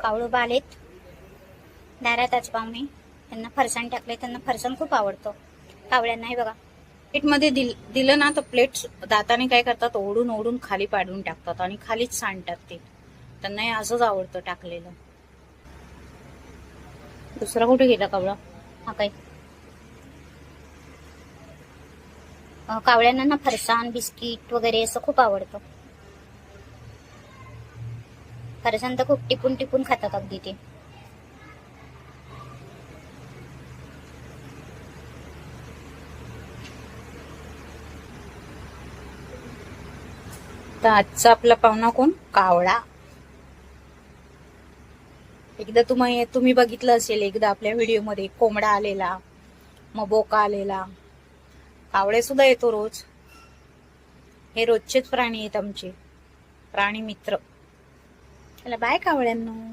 कावळोबा आलेत दारात आज पाहुणे. त्यांना फरसाण टाकले. त्यांना फरसाण खूप आवडतं कावळ्यांना. हे बघा, प्लेटमध्ये दिलं ना तर प्लेट दाताने काय करतात, ओढून ओढून खाली पाडून टाकतात आणि खालीच सांडतात ते. त्यांना हे असंच आवडतं टाकलेलं. दुसरा कुठे गेला कावळा? हा काय, कावळ्यांना ना फरसाण बिस्किट वगैरे असं खूप आवडतं. फरसाण तर खूप टिपून टिपून खातात अगदी ते. तर आजचा आपला पाहुणा कोण? कावळा. एकदा तुम्ही बघितलं असेल एकदा आपल्या व्हिडिओमध्ये कोंबडा आलेला, मग बोका आलेला. कावळे सुद्धा येतो रोज. हे रोजचेच प्राणी आहेत आमचे, प्राणी मित्र. चला बाय कावळ्यांनो.